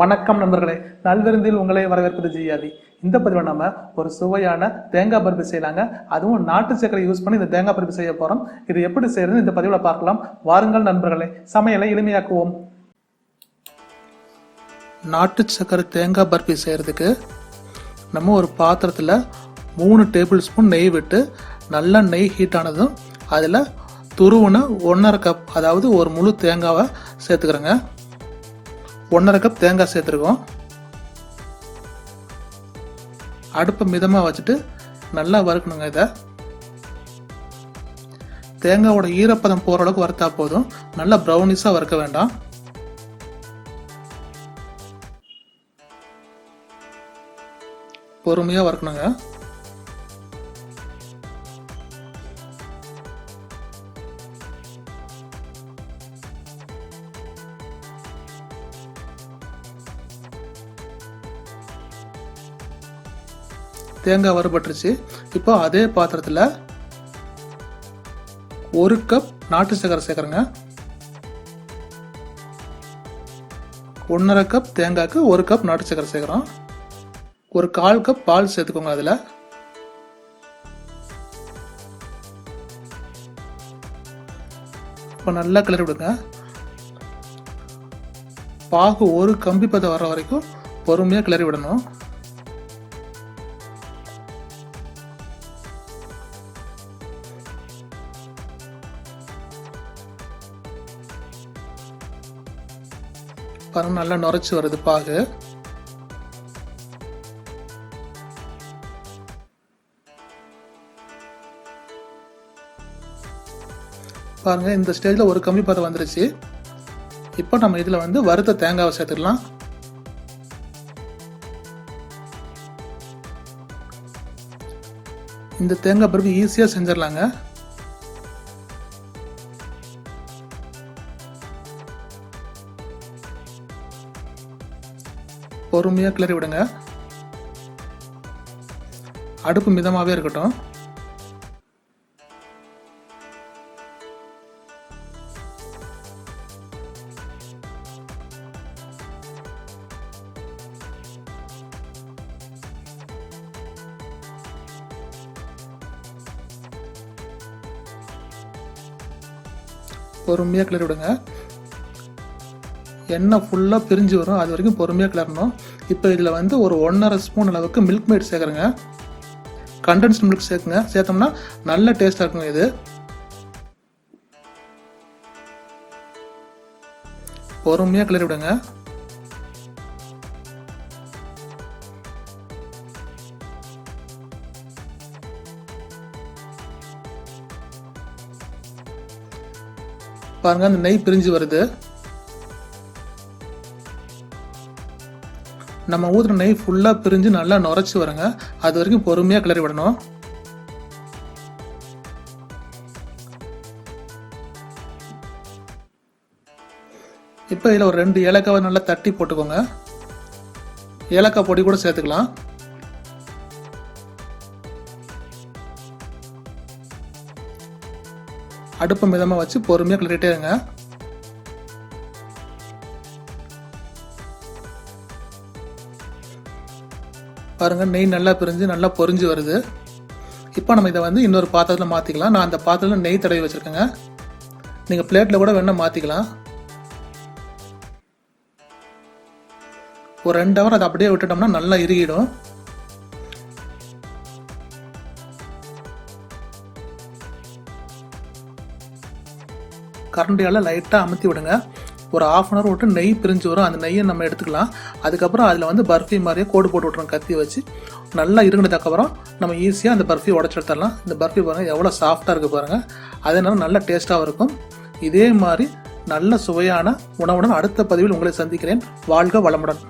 வணக்கம் நண்பர்களே, நல்விருந்தில் உங்களை வரவேற்பது ஜியாதி. இந்த பதிவில் நம்ம ஒரு சுவையான தேங்காய் பருப்பு செய்யலாங்க. அதுவும் நாட்டு சர்க்கரை யூஸ் பண்ணி இந்த தேங்காய் பருப்பு செய்ய போறோம். இது எப்படி செய்யறது இந்த பதிவில் பார்க்கலாம். வாருங்கள் நண்பர்களே, சமையலை எளிமையாக்குவோம். நாட்டு சர்க்கரை தேங்காய் பருப்பு செய்யறதுக்கு நம்ம ஒரு பாத்திரத்தில் 3 டேபிள் ஸ்பூன் நெய் விட்டு நல்லா நெய் ஹீட் ஆனதும் அதில் துருவுன 1.5 கப், அதாவது ஒரு முழு தேங்காவை சேர்த்துக்கிறேங்க. 1.5 கப் தேங்காய் சேர்த்துருக்கோம். அடுப்பை மிதமாக வச்சுட்டு நல்லா வறுக்கணுங்க. இதை தேங்காயோட ஈரப்பதம் போகிற அளவுக்கு வறுத்தா போதும். நல்லா ப்ரௌனிஸாக வறுக்க வேண்டாம். பொறுமையாக வறுக்கணுங்க. தேங்காய் வறுபட்டுருச்சு. இப்போ அதே பாத்திரத்தில் 1 கப் நாட்டு சர்க்கரை சேர்க்குறேங்க. 1.5 கப் தேங்காய்க்கு 1 கப் நாட்டு சர்க்கரை சேர்க்குறோம். ஒரு 1/4 கப் பால் சேர்த்துக்கோங்க. அதில் இப்போ நல்லா கிளறி விடுங்க. பாகு ஒரு கம்பி பதம் வர வரைக்கும் பொறுமையாக கிளறி விடணும். பாருங்க, நல்லா நுரைச்சி வருது பாகு. பாருங்க, இந்த ஸ்டேஜில் ஒரு கம்பி பதம் வந்துருச்சு. இப்போ நம்ம இதில் வறுத்த தேங்காவை சேர்த்துக்கலாம். இந்த தேங்காய் பருப்பு ஈஸியாக செஞ்சிடலாங்க. பொறுமையாக கிளறி விடுங்க. அடுப்பு மிதமாகவே இருக்கட்டும். பொறுமையாக கிளறி விடுங்க. எண்ணெய் ஃபுல்லாக பிரிஞ்சு வரும், அது வரைக்கும் பொறுமையாக கிளறணும். இப்போ இதில் ஒரு 1.5 ஸ்பூன் அளவுக்கு மில்க் மேட் சேர்க்குறேங்க. கண்டென்ஸ்டு மில்க் சேர்க்குங்க. சேர்த்தோம்னா நல்ல டேஸ்டாக இருக்குங்க. இது பொறுமையாக கிளறி விடுங்க. பாருங்க, அந்த நெய் பிரிஞ்சு வருது. நம்ம ஊற்றுற நெய் ஃபுல்லாக பிரிஞ்சு நல்லா நுரைச்சி வருங்க. அது வரைக்கும் பொறுமையாக கிளறி விடணும். இப்போ இதில் ஒரு 2 ஏலக்காவை நல்லா தட்டி போட்டுக்கோங்க. ஏலக்காய் பொடி கூட சேர்த்துக்கலாம். அடுப்பை மிதமாக வச்சு பொறுமையாக கிளறிட்டே இருங்க. பாருங்க, நெய் நல்லா பிரிஞ்சு நல்லா பொரிஞ்சு வருது. இப்போ நம்ம இதை இன்னொரு பாத்திரத்தில் மாற்றிக்கலாம். நான் அந்த பாத்திரத்தில் நெய் தடவி வச்சுருக்கேங்க. நீங்கள் பிளேட்டில் கூட வேணால் மாற்றிக்கலாம். ஒரு 2 ஹவர் அதை அப்படியே விட்டுட்டோம்னா நல்லா இறுகிடும். கரண்டியால் லைட்டாக அமுத்தி விடுங்க. ஒரு 1/2 அன் ஹவர் விட்டு நெய் பிரிஞ்சு வரும். அந்த நெய்யை நம்ம எடுத்துக்கலாம். அதுக்கப்புறம் அதில் பர்ஃபி மாதிரியே கோடு போட்டு விட்றோம் கத்தி வச்சு. நல்லா இருங்கினதுக்கப்புறம் நம்ம ஈஸியாக அந்த பர்ஃபி உடச்சி எடுத்துடலாம். இந்த பர்ஃபி பாருங்கள் எவ்வளோ சாஃப்டாக இருக்குது பாருங்கள். அதனால நல்ல டேஸ்ட்டாகவும் இருக்கும். இதே மாதிரி நல்ல சுவையான உணவுடன் அடுத்த பதிவில் உங்களை சந்திக்கிறேன். வாழ்க வளமுடன்.